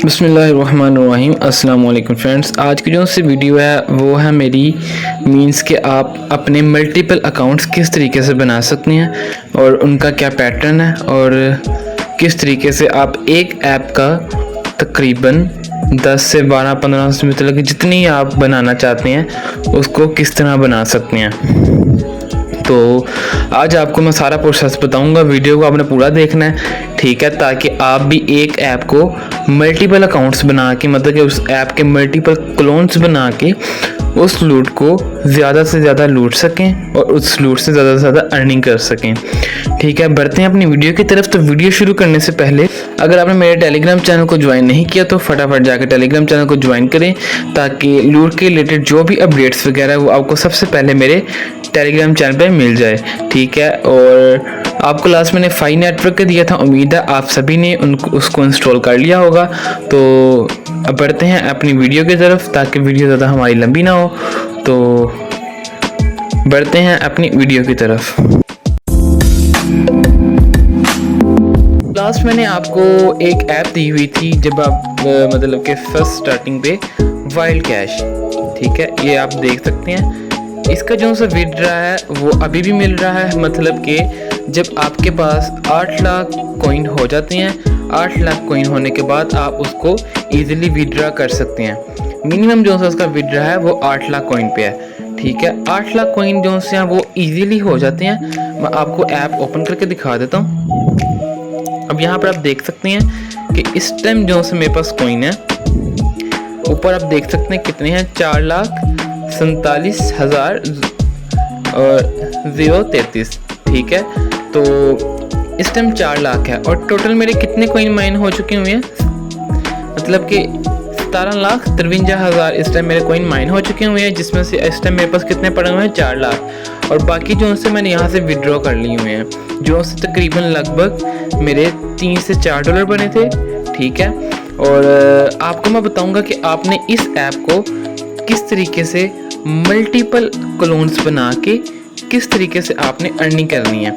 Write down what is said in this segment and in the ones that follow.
बिस्मिल्लाहिर्रहमानिर्रहीम। अस्सलाम वालेकुम फ्रेंड्स। आज की जो सी वीडियो है वो है मेरी मींस के आप अपने मल्टीपल अकाउंट्स किस तरीके से बना सकते हैं और उनका क्या पैटर्न है और किस तरीके से आप एक ऐप का तकरीबन 10 से 12-15 से मतलब जितनी आप बनाना चाहते हैं उसको किस तरह बना सकते हैं। तो आज आपको मैं सारा प्रोसेस बताऊंगा। वीडियो को आपने पूरा देखना है, ठीक है, ताकि आप भी एक ऐप को मल्टीपल अकाउंट्स बना के मतलब कि उस ऐप के मल्टीपल क्लोन्स बना के उस लूट को ज़्यादा से ज़्यादा लूट सकें और उस लूट से ज़्यादा अर्निंग कर सकें। ठीक है, बढ़ते हैं अपनी वीडियो की तरफ। तो वीडियो शुरू करने से पहले अगर आपने मेरे टेलीग्राम चैनल को ज्वाइन नहीं किया तो फटाफट जाकर टेलीग्राम चैनल को ज्वाइन करें ताकि लूट के रिलेटेड जो भी अपडेट्स वगैरह है वो आपको सबसे पहले मेरे टेलीग्राम चैनल पे मिल जाए। ठीक है, और आपको लास्ट मैंने फाई नेटवर्क का दिया था, उम्मीद है आप सभी ने उसको इंस्टॉल कर लिया होगा। तो अब बढ़ते हैं अपनी वीडियो की तरफ ताकि वीडियो ज़्यादा हमारी लंबी ना हो। तो बढ़ते हैं अपनी वीडियो की तरफ। लास्ट मैंने आपको एक ऐप दी हुई थी जब आप मतलब कि फर्स्ट स्टार्टिंग पे वाइल्ड कैश, ठीक है, ये आप देख सकते हैं। इसका जो सा विड्रॉ है वो अभी भी मिल रहा है, मतलब कि जब आपके पास 8 लाख कॉइन हो जाते हैं, 8 लाख कॉइन होने के बाद आप उसको ईजिली विड्रॉ कर सकते हैं। मिनिमम जो सा उसका विड्रॉ है वो 8 लाख कॉइन पे है। ठीक है, 8 लाख कॉइन जो से हैं वो ईजिली हो जाते हैं। मैं आपको ऐप ओपन करके दिखा देता हूँ। अब यहाँ पर आप देख सकते हैं कि इस टाइम जो से मेरे पास कॉइन है, ऊपर आप देख सकते हैं कितने हैं, 4,47,000 और 0.33। ठीक है, तो इस टाइम 4 लाख है और टोटल मेरे कितने कॉइन माइन हो चुके हुए हैं, मतलब कि 17,53,000 इस टाइम मेरे कॉइन माइन हो चुके हुए हैं, जिसमें से इस टाइम मेरे पास कितने पड़े हुए हैं, 4 लाख। और बाकी जो से मैंने यहाँ से विड्रॉ कर लिए हुए हैं, जो से तकरीबन लगभग मेरे 3 से 4 डॉलर बने थे। ठीक है, और आपको मैं बताऊंगा कि आपने इस ऐप को किस तरीके से मल्टीपल क्लोन्स बना के किस तरीके से आपने अर्निंग करनी है।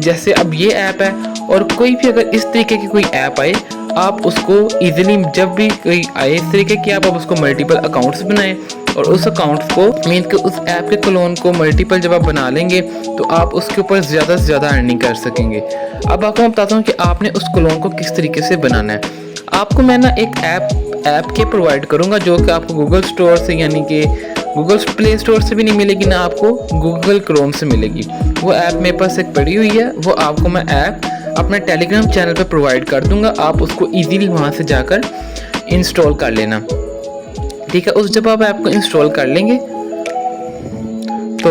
जैसे अब ये ऐप है और कोई भी अगर इस तरीके की कोई ऐप आए, आप उसको इजीली जब भी कोई आए इस तरीके की आप उसको मल्टीपल अकाउंट्स बनाएं और उस अकाउंट्स को मीन के उस ऐप के क्लोन को मल्टीपल जब आप बना लेंगे तो आप उसके ऊपर ज़्यादा से ज़्यादा अर्निंग कर सकेंगे। अब आपको मैं बताता हूँ कि आपने उस क्लोन को किस तरीके से बनाना है। आपको मैं ना एक ऐप के प्रोवाइड करूँगा जो कि आपको गूगल स्टोर से यानी कि गूगल प्ले स्टोर से भी नहीं मिलेगी, ना आपको गूगल क्रोम से मिलेगी। वो ऐप मेरे पास एक पड़ी हुई है, वो आपको मैं ऐप अपने टेलीग्राम चैनल पे प्रोवाइड कर दूंगा। आप उसको इजीली वहाँ से जाकर इंस्टॉल कर लेना। ठीक है, उस जब आप ऐप को इंस्टॉल कर लेंगे तो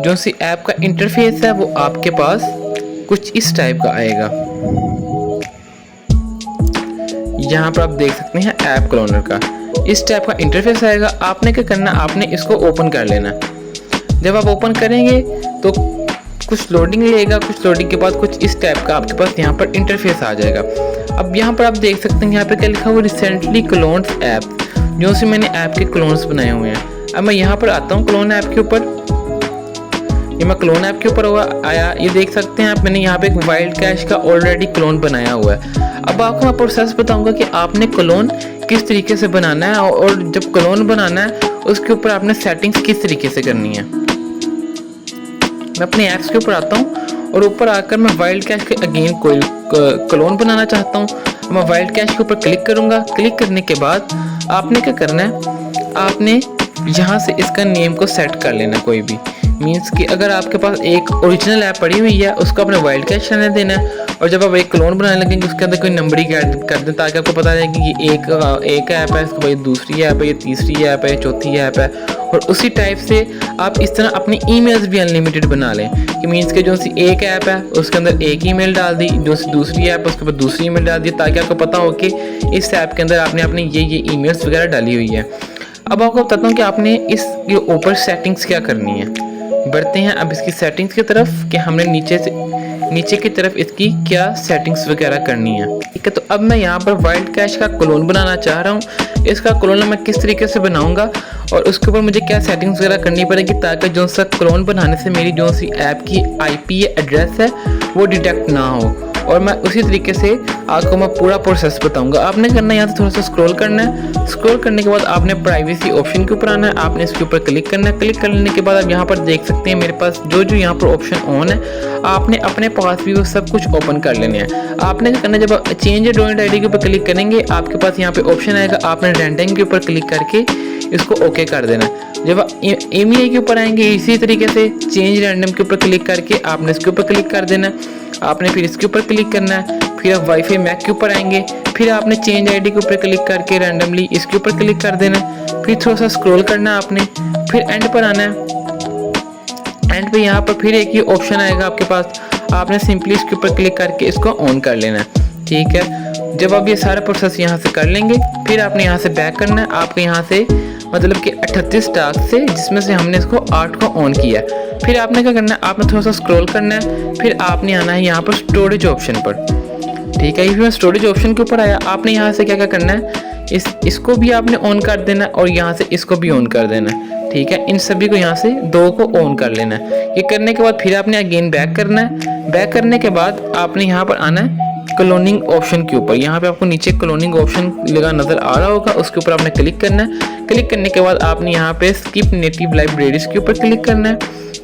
जो सी ऐप का इंटरफेस है वो आपके पास कुछ इस टाइप का आएगा। यहाँ पर आप देख सकते हैं ऐप क्लोनर का इस टाइप का इंटरफेस आएगा। आपने क्या करना, आपने इसको ओपन कर लेना। जब आप ओपन करेंगे तो कुछ लोडिंग लेगा, कुछ लोडिंग के बाद कुछ इस टाइप का आपके पास यहाँ पर इंटरफेस आ जाएगा। अब यहाँ पर आप देख सकते हैं यहाँ पे क्या लिखा हुआ, रिसेंटली क्लोन्ड ऐप, जो से मैंने ऐप के क्लोन्स बनाए हुए हैं। अब मैं यहाँ पर आता हूँ क्लोन ऐप के ऊपर, ये मैं क्लोन ऐप के ऊपर आया, ये देख सकते हैं आप, मैंने यहाँ पे एक वाइल्ड कैश का ऑलरेडी क्लोन बनाया हुआ है। अब आपको मैं प्रोसेस बताऊंगा कि आपने क्लोन किस तरीके से बनाना है और जब क्लोन बनाना है उसके ऊपर आपने सेटिंग्स किस तरीके से करनी है। मैं अपने ऐप्स के ऊपर आता हूँ और ऊपर आकर मैं वाइल्ड कैश के अगेन कोई क्लोन बनाना चाहता हूँ। मैं वाइल्ड कैश के ऊपर क्लिक करूँगा। क्लिक करने के बाद आपने क्या करना है, आपने यहाँ से इसका नेम को सेट कर लेना कोई भी। मीन्स कि अगर आपके पास एक ओरिजिनल ऐप पड़ी हुई है उसको आपने वाइल्ड कैश रहने देना है, और जब आप एक क्लोन बनाने लगेंगे उसके अंदर कोई नंबरिंग कर दें ताकि आपको पता रहे कि ये एक ऐप है, इसके बाद ये दूसरी ऐप है, ये तीसरी ऐप है, ये चौथी ऐप है। और उसी टाइप से आप इस तरह अपनी ईमेल्स भी अनलिमिटेड बना लें कि मीन्स के जो सी एक ऐप है उसके अंदर एक ईमेल डाल दी, जो सी दूसरी ऐप उसके बाद दूसरी ईमेल डाल दी, ताकि आपको पता हो कि इस ऐप के अंदर आपने अपनी ये ईमेल्स वगैरह डाली हुई है। अब आपको बताता हूँ कि आपने इसके ऊपर सेटिंग्स क्या करनी है। बढ़ते हैं अब इसकी सेटिंग्स की तरफ कि हमने नीचे की तरफ इसकी क्या सेटिंग्स वगैरह करनी है। ठीक है, तो अब मैं यहाँ पर वाइल्ड कैश का क्लोन बनाना चाह रहा हूँ। इसका क्लोन मैं किस तरीके से बनाऊंगा और उसके ऊपर मुझे क्या सेटिंग्स वगैरह करनी पड़ेगी ताकि जो सा क्लोन बनाने से मेरी जो सी ऐप की IP एड्रेस है वो डिटेक्ट ना हो और मैं उसी तरीके से आपको मैं पूरा प्रोसेस बताऊंगा। आपने करना है यहाँ से थोड़ा सा स्क्रॉल करना है। स्क्रॉल करने के बाद आपने प्राइवेसी ऑप्शन के ऊपर आना है, आपने इसके ऊपर क्लिक करना है। क्लिक करने के बाद आप यहाँ पर देख सकते हैं मेरे पास जो जो यहाँ पर ऑप्शन ऑन है, आपने अपने पास भी वो सब कुछ ओपन कर लेने हैं। आपने क्या करना है, जब आप चेंज ड्रॉइंग आईडी के ऊपर क्लिक करेंगे आपके पास यहाँ पे ऑप्शन आएगा, आपने रैंडम के ऊपर क्लिक करके इसको ओके कर देना। जब आप EMEI के ऊपर आएंगे इसी तरीके से चेंज रैंडम के ऊपर क्लिक करके आपने इसके ऊपर क्लिक कर देना। आपने फिर इसके ऊपर क्लिक करना है, फिर आप वाईफाई मैक के ऊपर आएंगे, फिर आपने चेंज आईडी के ऊपर क्लिक करके रैंडमली इसके ऊपर क्लिक कर देना। फिर थोड़ा सा स्क्रॉल करना है आपने, फिर एंड पर आना है। एंड पे यहाँ पर फिर एक ही ऑप्शन आएगा आपके पास, आपने सिंपली इसके ऊपर क्लिक करके इसको ऑन कर लेना है। ठीक है, जब आप ये सारा प्रोसेस यहाँ से कर लेंगे फिर आपने यहाँ से बैक करना है। आपको यहाँ से मतलब कि 38 टास्क से जिसमें से हमने इसको 8 को ऑन किया। फिर आपने क्या करना है, आपने थोड़ा सा स्क्रॉल करना है, फिर आपने आना है यहाँ पर स्टोरेज ऑप्शन पर। ठीक है, फिर मैं स्टोरेज ऑप्शन के ऊपर आया, आपने यहाँ से क्या क्या करना है, इसको भी आपने ऑन कर देना और यहाँ से इसको भी ऑन कर देना। ठीक है, इन सभी को यहाँ से 2 को ऑन कर लेना है। ये करने के बाद फिर आपने अगेन बैक करना है। बैक करने के बाद आपने यहाँ पर आना है क्लोनिंग ऑप्शन के ऊपर। यहाँ पे आपको नीचे क्लोनिंग ऑप्शन लगा नजर आ रहा होगा, उसके ऊपर आपने क्लिक करना है। क्लिक करने के बाद आपने यहाँ पे स्किप नेटिव लाइब्रेरीज के ऊपर क्लिक करना है।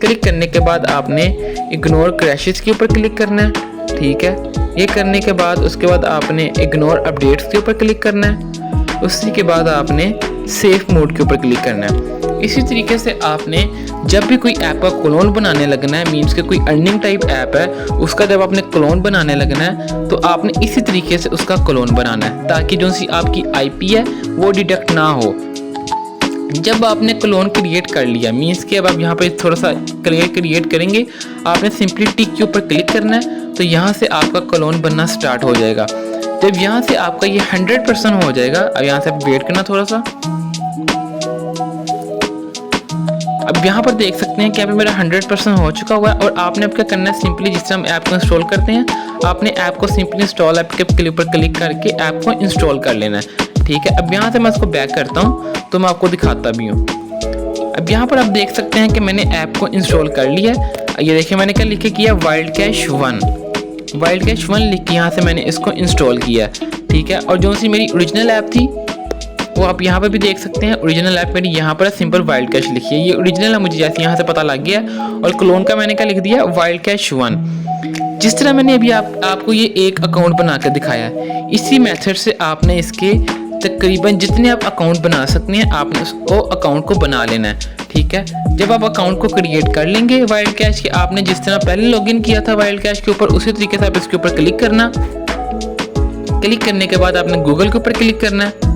क्लिक करने के बाद आपने इग्नोर क्रैशेस के ऊपर क्लिक करना है। ठीक है, ये करने के बाद उसके बाद आपने इग्नोर अपडेट्स के ऊपर क्लिक करना है। उसी के बाद आपने सेफ मोड के ऊपर क्लिक करना है। इसी तरीके से आपने जब भी कोई ऐप का क्लोन बनाने लगना है, मीन्स के कोई अर्निंग टाइप ऐप है उसका जब आपने क्लोन बनाने लगना है तो आपने इसी तरीके से उसका क्लोन बनाना है ताकि जो सी आपकी IP है वो डिटेक्ट ना हो। जब आपने क्लोन क्रिएट कर लिया, मीन्स कि अब आप यहाँ पर थोड़ा सा क्रिएट करेंगे, आपने सिंपली टिक के ऊपर क्लिक करना है तो यहाँ से आपका क्लोन बनना स्टार्ट हो जाएगा। जब यहाँ से आपका ये 100% हो जाएगा, अब यहाँ से वेट करना थोड़ा सा। अब यहाँ पर देख सकते हैं कि यहाँ पे मेरा 100% हो चुका हुआ है और आपने अब क्या करना है, सिंपली जिस तरह हम ऐप को इंस्टॉल करते हैं आपने ऐप को सिंपली इंस्टॉल ऐप के ऊपर क्लिक करके ऐप को इंस्टॉल कर लेना है। ठीक है, अब यहाँ से मैं इसको बैक करता हूँ तो मैं आपको दिखाता भी हूँ। अब यहाँ पर आप देख सकते हैं कि मैंने ऐप को इंस्टॉल कर लिया है। ये देखिए मैंने क्या लिखे किया, वाइल्ड कैश 1 लिख के यहाँ से मैंने इसको इंस्टॉल किया। ठीक है, और जो सी मेरी ओरिजिनल ऐप थी वो आप यहाँ पर भी देख सकते हैं। ओरिजिनल ऐप मेरी यहाँ पर सिंपल वाइल्ड कैश लिखी है, ये ओरिजिनल है, मुझे जैसे यहाँ से पता लग गया। और क्लोन का मैंने क्या लिख दिया, वाइल्ड कैश 1। जिस तरह मैंने अभी आपको ये एक अकाउंट बनाकर दिखाया है, इसी मेथड से आपने इसके तकरीबन जितने आप अकाउंट बना सकते हैं आपने उसको अकाउंट को बना लेना है। ठीक है, जब आप अकाउंट को क्रिएट कर लेंगे वाइल्ड कैश के, आपने जिस तरह पहले लॉगिन किया था वाइल्ड कैश के ऊपर उसी तरीके से आप इसके ऊपर क्लिक करना। क्लिक करने के बाद आपने गूगल के ऊपर क्लिक करना है।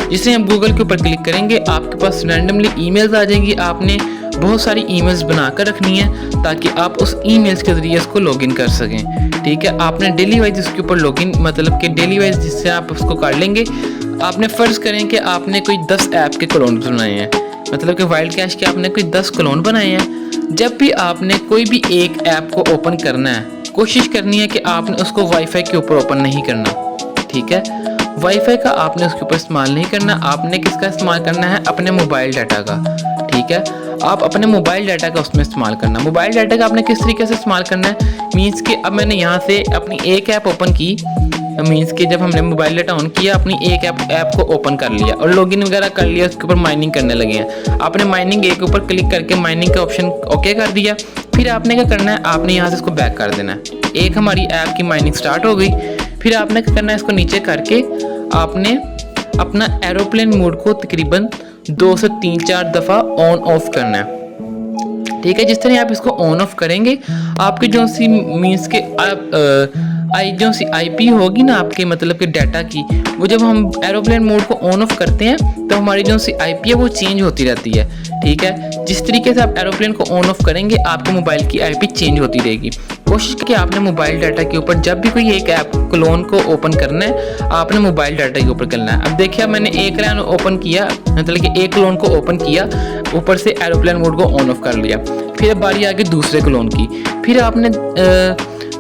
जिससे हम गूगल के ऊपर क्लिक करेंगे आपके पास रैंडमली ईमेल्स आ जाएंगी। आपने बहुत सारी ईमेल्स बनाकर रखनी है ताकि आप उस ईमेल्स के जरिए इसको लॉगिन कर सकें। ठीक है, आपने डेली वाइज इसके ऊपर लॉगिन मतलब कि डेली वाइज जिससे आप उसको कर लेंगे। आपने फ़र्ज़ करें कि आपने कोई 10 ऐप के क्लोन बनाए हैं, मतलब कि वाइल्ड कैश के आपने कोई 10 क्लोन बनाए हैं। जब भी आपने कोई भी एक ऐप को ओपन करना है, कोशिश करनी है कि आपने उसको वाईफाई के ऊपर ओपन नहीं करना। ठीक है, वाईफाई का आपने उसके ऊपर इस्तेमाल नहीं करना, आपने किसका इस्तेमाल करना है, अपने मोबाइल डाटा का। ठीक है, आप अपने मोबाइल डाटा का उसमें इस्तेमाल करना। मोबाइल डाटा का आपने किस तरीके से इस्तेमाल करना है, मीन्स कि अब मैंने यहाँ से अपनी एक ऐप ओपन की, मीन्स कि जब हमने मोबाइल डाटा ऑन किया अपनी एक ऐप को ओपन कर लिया और लॉगिन वगैरह कर लिया, उसके ऊपर माइनिंग करने लगे हैं। आपने माइनिंग एक ऊपर क्लिक करके माइनिंग का ऑप्शन ओके कर दिया। फिर आपने क्या करना है, आपने यहाँ से इसको बैक कर देना है। एक हमारी ऐप की माइनिंग स्टार्ट हो गई। फिर आपने क्या करना है, इसको नीचे करके आपने अपना एरोप्लेन मोड को तकरीबन 2 से 3-4 दफ़ा ऑन ऑफ करना है। ठीक है, जिस तरह आप इसको ऑन ऑफ करेंगे आपकी जो सी मीन्स के जो सी IP होगी ना आपके मतलब के डाटा की, वो जब हम एरोप्लेन मोड को ऑन ऑफ करते हैं तो हमारी जो सी IP है वो चेंज होती रहती है। ठीक है, जिस तरीके से आप एरोप्लेन को ऑन ऑफ करेंगे आपके मोबाइल की IP चेंज होती रहेगी। कोशिश कि आपने मोबाइल डाटा के ऊपर जब भी कोई एक ऐप क्लोन को ओपन करना है आपने मोबाइल डाटा के ऊपर करना है। अब देखिए मैंने एक रैन ओपन किया, मतलब कि एक क्लोन को ओपन किया, ऊपर से एरोप्लेन मोड को ऑन ऑफ कर लिया। फिर बारी आ गई दूसरे क्लोन की, फिर आपने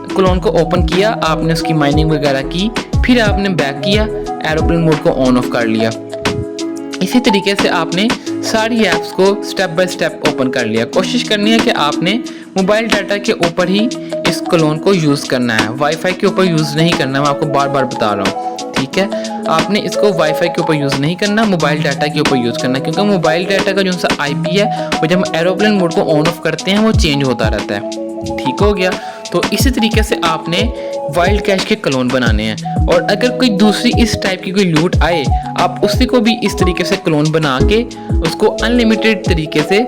क्लोन को ओपन किया, आपने उसकी माइनिंग वगैरह की, फिर आपने बैक किया, एरोप्लेन मोड को ऑन ऑफ कर लिया। इसी तरीके से आपने सारी ऐप्स को स्टेप बाय स्टेप ओपन कर लिया। कोशिश करनी है कि आपने मोबाइल डाटा के ऊपर ही इसको क्लोन को यूज़ करना है, वाईफाई के ऊपर यूज़ नहीं करना है। मैं आपको बार बार बता रहा हूँ, ठीक है। आपने इसको वाईफाई के ऊपर यूज़ नहीं करना, मोबाइल डाटा के ऊपर यूज़ करना है, क्योंकि मोबाइल डाटा का जो सा आईपी है वो जब हम एरोप्लेन मोड को ऑन ऑफ करते हैं वो चेंज होता रहता है, ठीक हो गया। तो इसी तरीके से आपने वाइल्ड कैश के क्लोन बनाने हैं, और अगर कोई दूसरी इस टाइप की कोई लूट आए, आप उसी को भी इस तरीके से क्लोन बना के उसको अनलिमिटेड तरीके से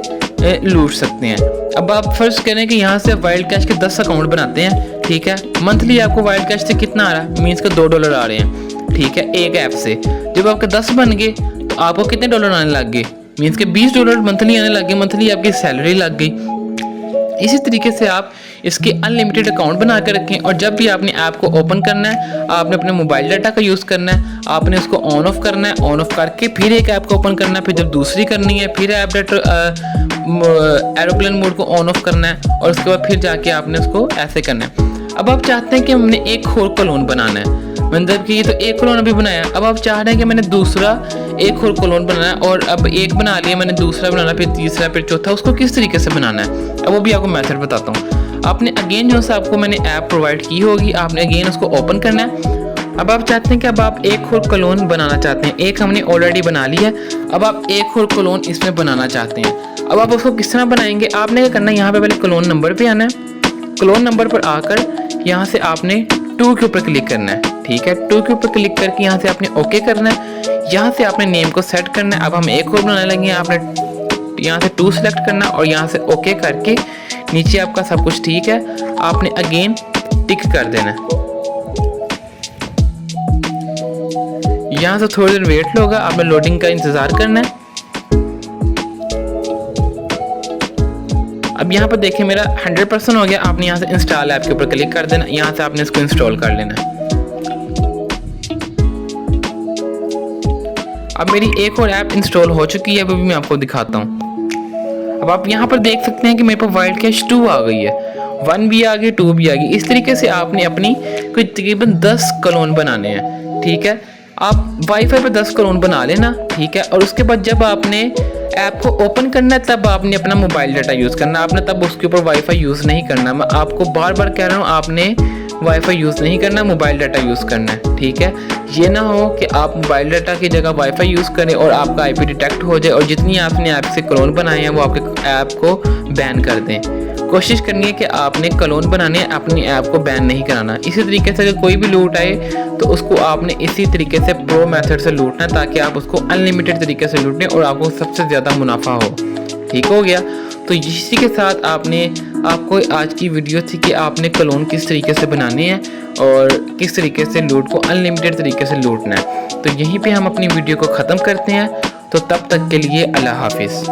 लूट सकते हैं। अब आप फर्ज करें कि यहाँ से वाइल्ड कैश के 10 अकाउंट बनाते हैं, ठीक है। मंथली आपको वाइल्ड कैश से कितना आ रहा है, मीन्स के $2 आ रहे हैं, ठीक है, एक ऐप से। जब आपके 10 बन गए तो आपको कितने डॉलर आने लग गए, मीन्स के $20 मंथली आने लग गए, मंथली आपकी सैलरी लग गई। इसी तरीके से आप इसके अनलिमिटेड अकाउंट बना कर रखें, और जब भी आपने ऐप को ओपन करना है आपने अपने मोबाइल डाटा का यूज़ करना है, आपने उसको ऑन ऑफ करना है, ऑन ऑफ करके फिर एक ऐप को ओपन करना है, फिर जब दूसरी करनी है फिर ऐप डाटा एरोप्लेन मोड को ऑन ऑफ करना है, और उसके बाद फिर जाके आपने उसको ऐसे करना है। अब आप चाहते हैं कि हमने एक और क्लोन बनाना है, मतलब कि ये तो एक क्लोन अभी बनाया, अब आप चाह रहे हैं कि मैंने दूसरा एक और क्लोन बनाना है, और अब एक बना लिया मैंने, दूसरा बनाना, फिर तीसरा, फिर चौथा, उसको किस तरीके से बनाना है अब वो भी आपको मेथड बताता हूँ। आपने अगेन जो सा आपको मैंने ऐप प्रोवाइड की होगी, आपने अगेन उसको ओपन करना है। अब आप चाहते हैं कि अब आप एक और क्लोन बनाना चाहते हैं, एक हमने ऑलरेडी बना लिया है, अब आप एक और क्लोन इसमें बनाना चाहते हैं। अब आप उसको किस तरह बनाएंगे, आपने क्या करना है, यहाँ पे पहले क्लोन नंबर पे आना है, क्लोन नंबर पर आकर यहाँ से आपने 2 के ऊपर क्लिक करना है, ठीक है। 2 के ऊपर क्लिक करके यहाँ से आपने ओके करना है, यहाँ से आपने नेम को सेट करना है। अब हम एक और बनाने लगे, आपने यहाँ से 2 सेलेक्ट करना और यहाँ से ओके करके नीचे आपका सब कुछ ठीक है, आपने अगेन टिक कर देना है। यहाँ से थोड़ी देर वेट होगा, आपने लोडिंग का इंतजार करना है। अब यहाँ पर देखिए मेरा 100% हो गया, आपने यहाँ से इंस्टॉल ऐप के ऊपर क्लिक कर देना, यहाँ से आपने इसको इंस्टॉल कर लेना है। अब मेरी एक और ऐप इंस्टॉल हो चुकी है, वो भी मैं आपको दिखाता हूँ। अब आप यहाँ पर देख सकते हैं कि मेरे पास वाइल्ड कैश 2 आ गई है, 1 भी आ गई, 2 भी आ गई। इस तरीके से आपने अपनी कोई तकरीबन 10 क्लोन बनाने हैं, ठीक है। आप वाईफाई पर 10 क्लोन बना लेना, ठीक है। और उसके बाद जब आपने ऐप को ओपन करना है तब आपने अपना मोबाइल डाटा यूज़ करना, आपने तब उसके ऊपर वाईफाई यूज़ नहीं करना। मैं आपको बार बार कह रहा हूँ, आपने वाईफाई यूज़ नहीं करना, मोबाइल डाटा यूज़ करना है, ठीक है। ये ना हो कि आप मोबाइल डाटा की जगह वाईफाई यूज़ करें और आपका आईपी डिटेक्ट हो जाए और जितनी आपने ऐप से क्लोन बनाए हैं वो आपके ऐप को बैन कर दें। कोशिश करनी है कि आपने क्लोन बनाने हैं, अपनी ऐप को बैन नहीं कराना। इसी तरीके से अगर कोई भी लूट आए तो उसको आपने इसी तरीके से प्रो मेथड से लूटना है, ताकि आप उसको अनलिमिटेड तरीके से लूटें और आपको सबसे ज़्यादा मुनाफा हो, ठीक हो गया। तो इसी के साथ आपको आज की वीडियो थी कि आपने क्लोन किस तरीके से बनाने हैं और किस तरीके से लूट को अनलिमिटेड तरीके से लूटना है। तो यहीं पे हम अपनी वीडियो को ख़त्म करते हैं। तो तब तक के लिए अल्लाह हाफिज़।